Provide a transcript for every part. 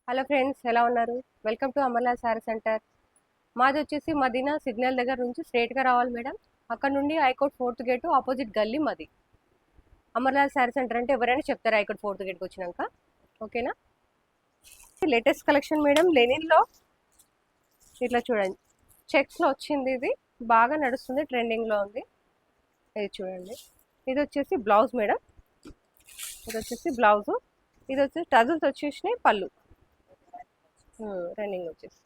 Hello friends, ఎలా ఉన్నారు? Welcome to Amarlal sari centre. మాది వచ్చేసి మదీనా సిగ్నల్ దగ్గర నుంచి స్ట్రైట్గా రావాలి మేడం. అక్కడ నుండి హైకోర్ట్ 4th గేట్ ఆపోజిట్ గల్లీ మాది. అమర్లాల్ శారీ సెంటర్ అంటే ఎవరైనా చెప్తారు హైకోర్ట్ 4th గేట్కి వచ్చినాక. ఓకేనా? లేటెస్ట్ కలెక్షన్ మేడం, లెనిన్లో ఇట్లా చూడండి, చెక్స్లో వచ్చింది. ఇది బాగా నడుస్తుంది, ట్రెండింగ్లో ఉంది. ఇది చూడండి, ఇది వచ్చేసి బ్లౌజ్ మేడం. ఇది వచ్చేసి బ్లౌజు. ఇది వచ్చేసి టజల్స్ వచ్చేసినాయి, పళ్ళు రన్నింగ్ వచ్చేసి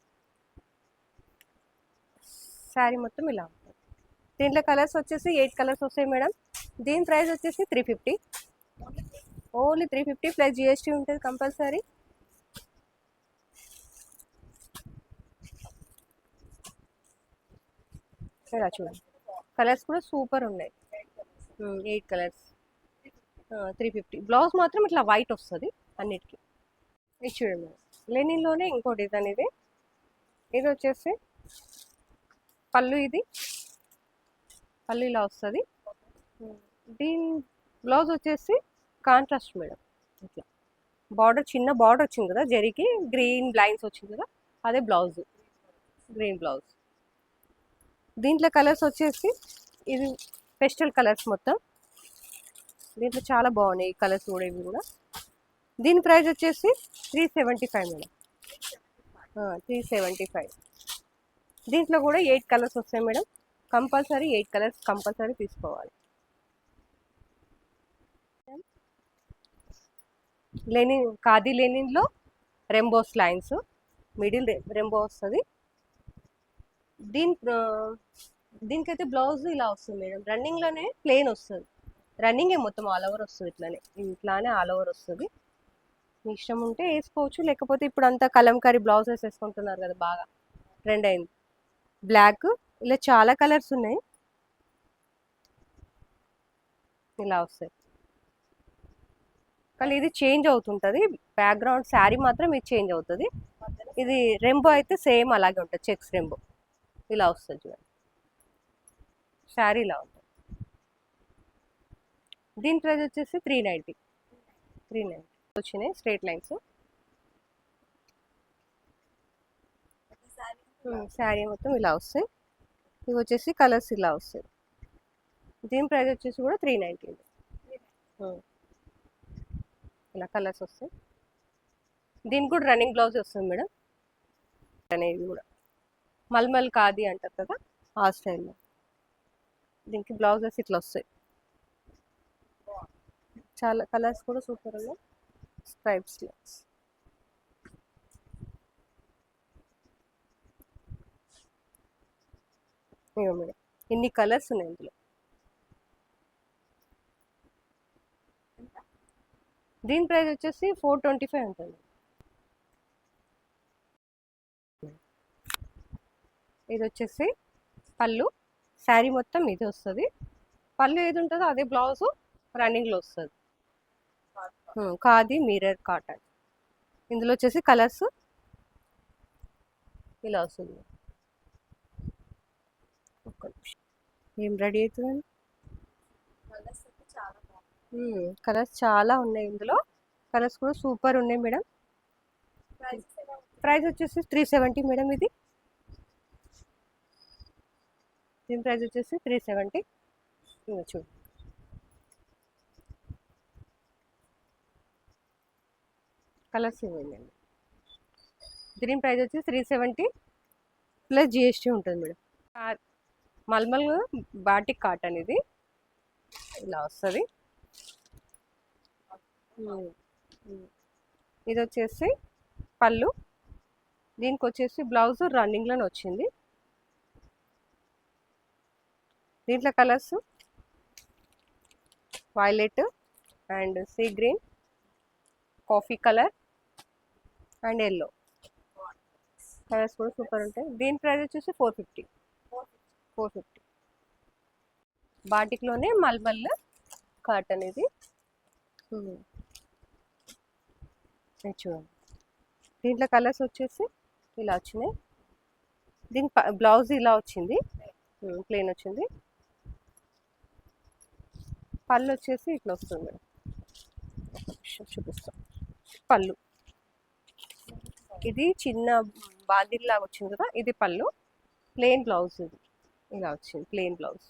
శారీ మొత్తం ఇలా ఉంటుంది. దీంట్లో కలర్స్ వచ్చేసి 8 కలర్స్ వస్తాయి మేడం. దీని ప్రైస్ వచ్చేసి 350, ఓన్లీ 350 ప్లస్ జిఎస్టీ ఉంటుంది కంపల్సరీ. ఇలా చూడండి, కలర్స్ కూడా సూపర్ ఉన్నాయి. 8 కలర్స్, 350. బ్లౌజ్ మాత్రం ఇట్లా వైట్ వస్తుంది అన్నిటికీ. ఇది చూడండి మేడం, లెనిన్లోనే ఇంకో డిజైన్ ఇది. ఇది వచ్చేసి పళ్ళు, ఇది పళ్ళు ఇలా వస్తుంది. దీని బ్లౌజ్ వచ్చేసి కాంట్రాస్ట్ మేడం. ఇట్లా బార్డర్, చిన్న బార్డర్ వచ్చింది కదా, జరీకి గ్రీన్ లైన్స్ వచ్చింది కదా, అదే బ్లౌజ్, గ్రీన్ బ్లౌజ్. దీంట్లో కలర్స్ వచ్చేసి ఇది పెస్టల్ కలర్స్ మొత్తం. దీంట్లో చాలా బాగున్నాయి ఈ కలర్స్ కూడా, ఇవి కూడా. దీని ప్రైస్ వచ్చేసి 375 మేడం. 375. దీంట్లో కూడా 8 కలర్స్ వస్తాయి మేడం. కంపల్సరీ 8 కలర్స్ కంపల్సరీ తీసుకోవాలి. లెనిన్, ఖాదీ లెనిన్లో రెంబోస్ లైన్స్, మిడిల్ రెంబో వస్తుంది. దీనికైతే బ్లౌజ్ ఇలా వస్తుంది మేడం. రన్నింగ్లోనే ప్లెయిన్ వస్తుంది, రన్నింగే మొత్తం ఆల్ ఓవర్ వస్తుంది. ఇట్లానే ఆల్ ఓవర్ వస్తుంది. మీ ఇష్టం ఉంటే వేసుకోవచ్చు, లేకపోతే ఇప్పుడు అంతా కలంకారీ బ్లౌజెస్ వేసుకుంటున్నారు కదా, బాగా ట్రెండ్ అయింది. బ్లాక్, ఇలా చాలా కలర్స్ ఉన్నాయి, ఇలా వస్తాయి. కానీ ఇది చేంజ్ అవుతుంటుంది, బ్యాక్గ్రౌండ్ శారీ మాత్రం ఇది చేంజ్ అవుతుంది. ఇది రెంబో అయితే సేమ్ అలాగే ఉంటుంది, చెక్స్ రెంబో ఇలా వస్తుంది చూడండి. శారీ ఇలా ఉంటుంది. దీని ప్రైస్ వచ్చేసి 390. వచ్చినాయి స్ట్రైట్ లైన్స్. శారీ మొత్తం ఇలా వస్తాయి. ఇవి వచ్చేసి కలర్స్ ఇలా వస్తాయి. దీని ప్రైస్ వచ్చేసి కూడా 390. ఇలా కలర్స్ వస్తాయి. దీనికి కూడా రన్నింగ్ బ్లౌజ్ వస్తుంది మేడం. అనేది కూడా మల్మల్ ఖాదీ అంటారు కదా, ఆ స్టైల్లో. దీనికి బ్లౌజెస్ ఇట్లా వస్తాయి. చాలా కలర్స్ కూడా సూపర్ ఉన్నాయి, స్ట్రైప్స్. ఇవ్వ మేడం, ఇన్ని కలర్స్ ఉన్నాయి ఇందులో. దీని ప్రైస్ వచ్చేసి 425 ఉంటుంది. ఇది వచ్చేసి పళ్ళు, శారీ మొత్తం ఇది వస్తుంది. పళ్ళు ఏది ఉంటుందో అదే బ్లౌజు రన్నింగ్లో వస్తుంది. Khadi mirror cotton. ఇందులో వచ్చేసి కలర్స్ ఇలా వస్తుంది. ఏం రెడీ అవుతుందండి, కలర్స్ చాలా ఉన్నాయి ఇందులో. కలర్స్ కూడా సూపర్ ఉన్నాయి మేడం. ప్రైస్ వచ్చేసి 370 మేడం. ఇది దీని ప్రైస్ వచ్చేసి 370. చూడు, కలర్స్ ఇవ్వండి. దీని ప్రైస్ వచ్చి 370 ప్లస్ జిఎస్టీ ఉంటుంది మేడం. మల్మల్ బాటిక్ కాటన్, ఇది ఇలా వస్తుంది. ఇది వచ్చేసి పళ్ళు. దీనికి వచ్చేసి బ్లౌజ్ రన్నింగ్లోనే వచ్చింది. దీంట్లో colours violet and sea green, coffee colour and yellow. Colours కూడా సూపర్ ఉంటాయి. దీని ప్రైస్ వచ్చేసి 450. బాటిక్లోనే మల్మల్ కాటన్ ఇది. చూడండి, దీంట్లో కలర్స్ వచ్చేసి ఇలా వచ్చినాయి. దీని బ్లౌజ్ ఇలా వచ్చింది, ప్లెయిన్ వచ్చింది. పళ్ళు వచ్చేసి ఇట్లా వస్తుంది మేడం. చూపిస్తాం పళ్ళు. ఇది చిన్న బాందిల్ లాగా వచ్చింది కదా, ఇది పళ్ళు. ప్లెయిన్ బ్లౌజ్ ఇది ఇలా వచ్చింది, ప్లెయిన్ బ్లౌజ్.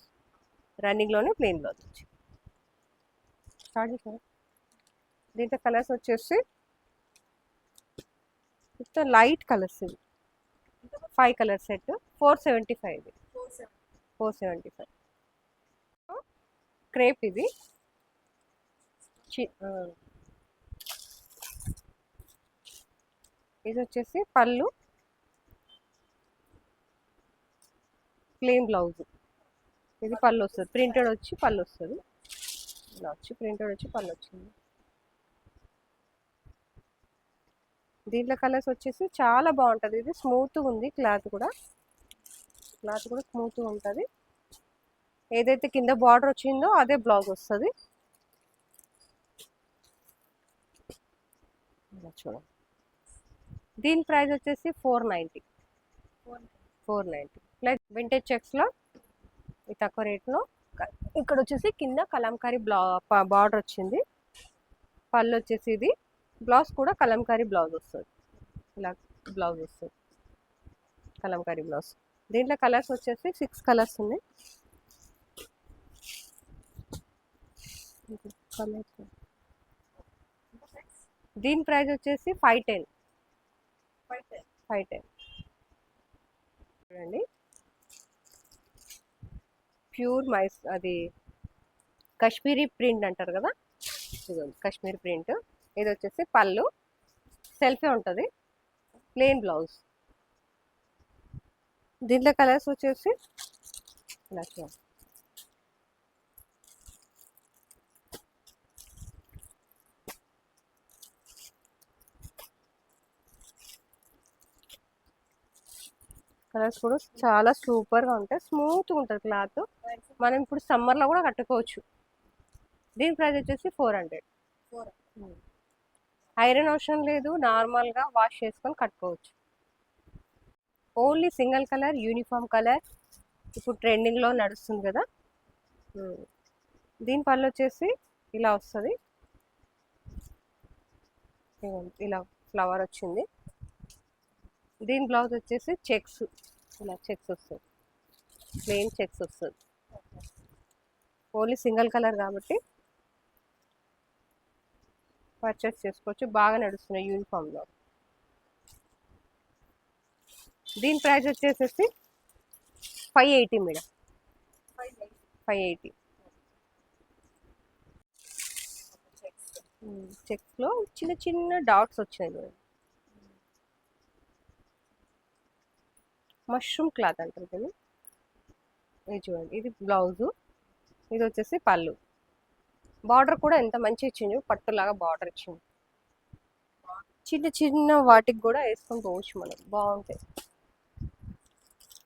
రన్నింగ్లోనే ప్లెయిన్ బ్లౌజ్ వచ్చింది. స్టార్ట్ చేసారా? దీంట్లో కలర్స్ వచ్చేసి ఇంత లైట్ కలర్స్ ఇవి. 5 కలర్ సెట్ 475 ఇది. 475 క్రేప్ ఇది. ఇది వచ్చేసి పళ్ళు, ప్లెయిన్ బ్లౌజ్. ఇది పళ్ళు వస్తుంది, ప్రింటెడ్ వచ్చి పళ్ళు వస్తుంది. ఇలా వచ్చి ప్రింటెడ్ వచ్చి పళ్ళు వచ్చింది. దీంట్లో కలర్స్ వచ్చేసి చాలా బాగుంటుంది. ఇది స్మూత్గా ఉంది, క్లాత్ కూడా స్మూత్గా ఉంటుంది. ఏదైతే కింద బార్డర్ వచ్చిందో అదే బ్లౌజ్ వస్తుంది. చూడండి, దీని ప్రైస్ వచ్చేసి 490. ప్లస్ వింటేజ్ చెక్స్లో ఈ తక్కువ రేట్లో. ఇక్కడ వచ్చేసి కింద కలంకారీ బార్డర్ వచ్చింది. పళ్ళు వచ్చేసి ఇది. బ్లౌజ్ కూడా కలంకారీ బ్లౌజ్ వస్తుంది. ఇలా బ్లౌజ్ వస్తుంది, కలంకారీ బ్లౌజ్. దీంట్లో కలర్స్ వచ్చేసి 6 కలర్స్ ఉన్నాయి. దీని ప్రైస్ వచ్చేసి 510. చూడండి, ప్యూర్ అది కాశ్మీరీ ప్రింట్ అంటారు కదా, కాశ్మీరీ ప్రింట్. ఇది వచ్చేసి పళ్ళు, సెల్ఫే ఉంటుంది, ప్లెయిన్ బ్లౌజ్. దీంట్లో కలర్స్ వచ్చేసి ఇలా చూడండి. కలర్స్ కూడా చాలా సూపర్గా ఉంటాయి, స్మూత్గా ఉంటుంది క్లాత్. మనం ఇప్పుడు సమ్మర్లో కూడా కట్టుకోవచ్చు. దీని ప్రైస్ వచ్చేసి 400. ఐరన్ అవసరం లేదు, నార్మల్గా వాష్ చేసుకొని కట్టుకోవచ్చు. Only single colour, uniform colour ఇప్పుడు ట్రెండింగ్లో నడుస్తుంది కదా. దీని పళ్ళు వచ్చేసి ఇలా వస్తుంది, ఇలా ఫ్లవర్ వచ్చింది. దీని బ్లౌజ్ వచ్చేసి చెక్స్, ఇలా చెక్స్ వస్తుంది, ప్లెయిన్ చెక్స్ వస్తుంది. ఓన్లీ సింగిల్ కలర్ కాబట్టి పర్చేస్ చేసుకోవచ్చు, బాగా నడుస్తున్నాయి యూనిఫామ్లో. దీని ప్రైస్ వచ్చేసేసి 580 మేడం. 580. చెక్స్లో చిన్న చిన్న డాట్స్ వచ్చాయి మేడం. మష్రూమ్ క్లాత్ అంటారు దీన్ని. ఇది చూడండి, ఇది బ్లౌజు, ఇది వచ్చేసి పళ్ళు. బార్డర్ కూడా ఎంత మంచి ఇచ్చింది, పట్టులాగా బార్డర్ ఇచ్చింది. చిన్న చిన్న వాటికి కూడా వేసుకొని పోవచ్చు మనం, బాగుంటాయి.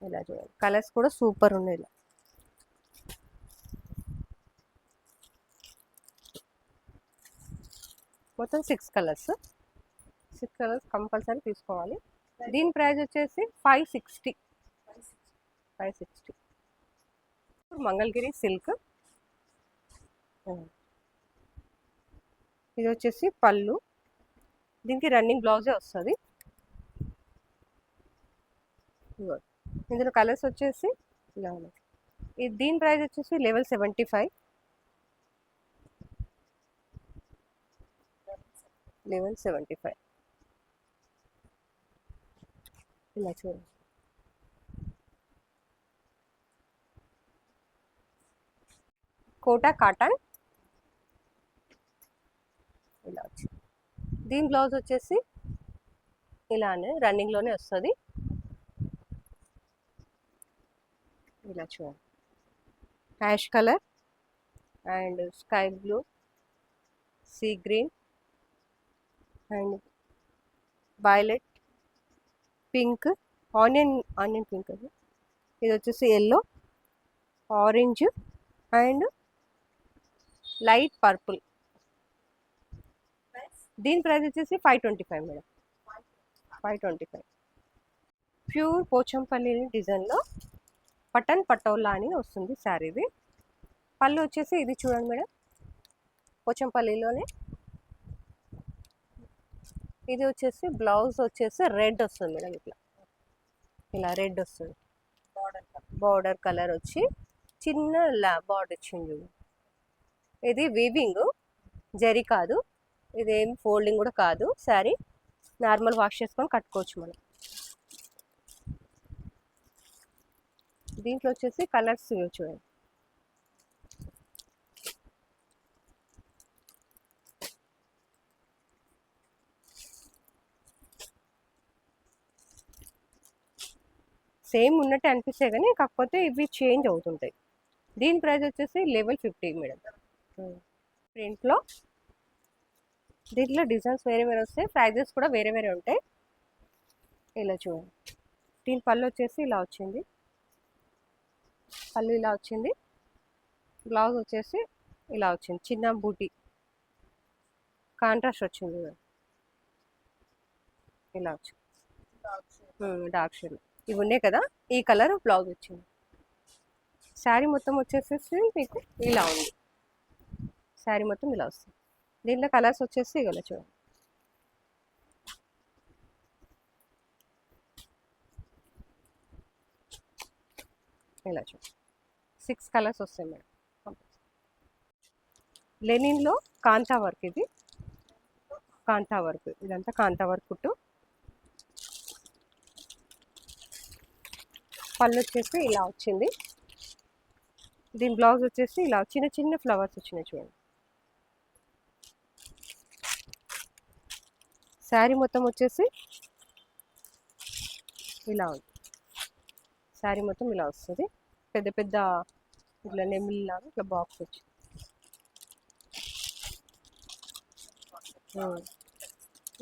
ఇలా చూడండి, కలర్స్ కూడా సూపర్ ఉన్నాయి. ఇలా మొత్తం 6 కలర్స్ కంపల్సరీ తీసుకోవాలి. దీని ప్రైస్ వచ్చేసి 560. మంగళగిరి సిల్క్. ఇది వచ్చేసి పళ్ళు, దీనికి రన్నింగ్ బ్లౌజే వస్తుంది. ఇందులో కలర్స్ వచ్చేసి ఇలా ఉన్నాయి. దీని ప్రైస్ వచ్చేసి లెవెల్ 75. ఇలా చూడండి, కోటా కాటన్ ఇలా వచ్చింది. దీని బ్లౌజ్ వచ్చేసి ఇలానే రన్నింగ్లోనే వస్తుంది. ఇలా చూడండి, ash colour and sky blue, sea green and violet, pink, onion pink. అది ఇది వచ్చేసి yellow, orange and light purple. దీని ప్రైస్ వచ్చేసి 525 మేడం. 525. ప్యూర్ పోచంపల్లి డిజైన్లో పటన్ పటోలా అని వస్తుంది శారీది. పళ్ళు వచ్చేసి ఇది చూడండి మేడం, పోచంపల్లిలోనే ఇది వచ్చేసి బ్లౌజ్ వచ్చేసి రెడ్ వస్తుంది మేడం, ఇట్లా ఇలా రెడ్ వస్తుంది. బార్డర్ కలర్ వచ్చి చిన్న బార్డర్ ఇచ్చింది. ఇది వీవింగ్ జరీ కాదు, ఇదేం ఫోల్డింగ్ కూడా కాదు. శారీ నార్మల్ వాష్ చేసుకొని కట్టుకోవచ్చు మనం. దీంట్లో వచ్చేసి కలర్స్ చూడండి. సేమ్ ఉన్నట్టు అనిపిస్తాయి కానీ కాకపోతే ఇవి చేంజ్ అవుతుంటాయి. దీని ప్రైస్ వచ్చేసి లెవెల్ 50 మేడం. ప్రింట్లో దీంట్లో డిజైన్స్ వేరే వేరే వస్తాయి, ప్రైజెస్ కూడా వేరే వేరే ఉంటాయి. ఇలా చూడండి. దీని పళ్ళు వచ్చేసి ఇలా వచ్చింది, పళ్ళు ఇలా వచ్చింది. బ్లౌజ్ వచ్చేసి ఇలా వచ్చింది, చిన్న బూటీ కాంట్రాస్ట్ వచ్చింది ఇలా వచ్చింది. డార్క్ షేడ్ ఇవి ఉన్నాయి కదా, ఈ కలర్ బ్లౌజ్ వచ్చింది. శారీ మొత్తం వచ్చేసేసి మీకు ఇలా ఉంది. శారీ మొత్తం ఇలా వస్తుంది. దీంట్లో కలర్స్ వచ్చేసి ఇలా చూడండి. ఇలా చూడండి, 6 కలర్స్ వస్తాయి మేడం. లెనిన్లో కాంతా వర్క్, ఇది కాంతా వర్క్, ఇదంతా కాంతా వర్క్ కుట్టు. పళ్ళు వచ్చేసి ఇలా వచ్చింది. దీని బ్లౌజ్ వచ్చేసి ఇలా చిన్న చిన్న ఫ్లవర్స్ వచ్చినాయి చూడండి. శారీ మొత్తం వచ్చేసి ఇలా ఉంది. శారీ మొత్తం ఇలా వస్తుంది, పెద్ద పెద్ద ఇట్లా నెమిలిలాగా ఇట్లా బాక్స్ వచ్చి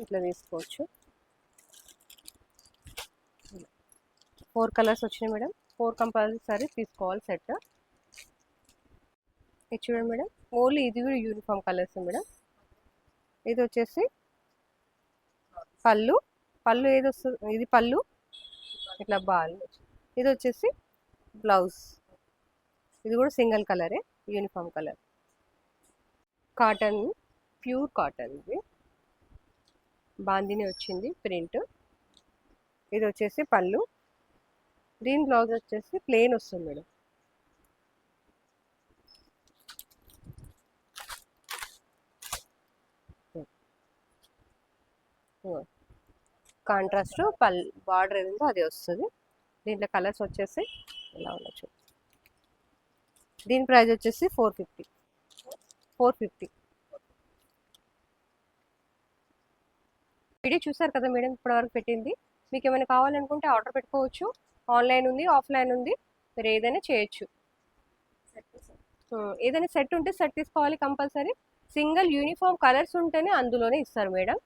ఇట్లా తీసుకోవచ్చు. 4 కలర్స్ వచ్చినాయి మేడం. 4 కంపల్సరీ తీసుకోవాలి సెట్. ఇది చూడండి మేడం, ఓన్లీ ఇది కూడా యూనిఫామ్ కలర్స్ మేడం. ఇది వచ్చేసి పళ్ళు, పళ్ళు ఏది వస్తుంది, ఇది పళ్ళు ఇట్లా బాల్. ఇది వచ్చేసి బ్లౌజ్, ఇది కూడా సింగిల్ కలరే, uniform colour. Cotton, pure cotton, ఇది బాందిని వచ్చింది ప్రింట్. ఇది వచ్చేసి పళ్ళు. దీని బ్లౌజ్ వచ్చేసి ప్లెయిన్ వస్తుంది మేడం. కాంట్రాస్ట్ బార్డర్ ఏదో అది వస్తుంది. దీంట్లో కలర్స్ వచ్చేసి ఇలా ఉండొచ్చు. దీని ప్రైస్ వచ్చేసి 450. 450. వీడియో చూసారు కదా మేడం, ఇప్పటివరకు పెట్టింది. మీకు ఏమైనా కావాలనుకుంటే ఆర్డర్ పెట్టుకోవచ్చు. ఆన్లైన్ ఉంది, ఆఫ్లైన్ ఉంది, మీరు ఏదైనా చేయొచ్చు. ఏదైనా సెట్ ఉంటే సెట్ తీసుకోవాలి కంపల్సరీ. సింగిల్ యూనిఫామ్ కలర్స్ ఉంటేనే అందులోనే ఇస్తారు మేడం,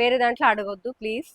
వేరే దాంట్లో అడగొద్దు ప్లీజ్.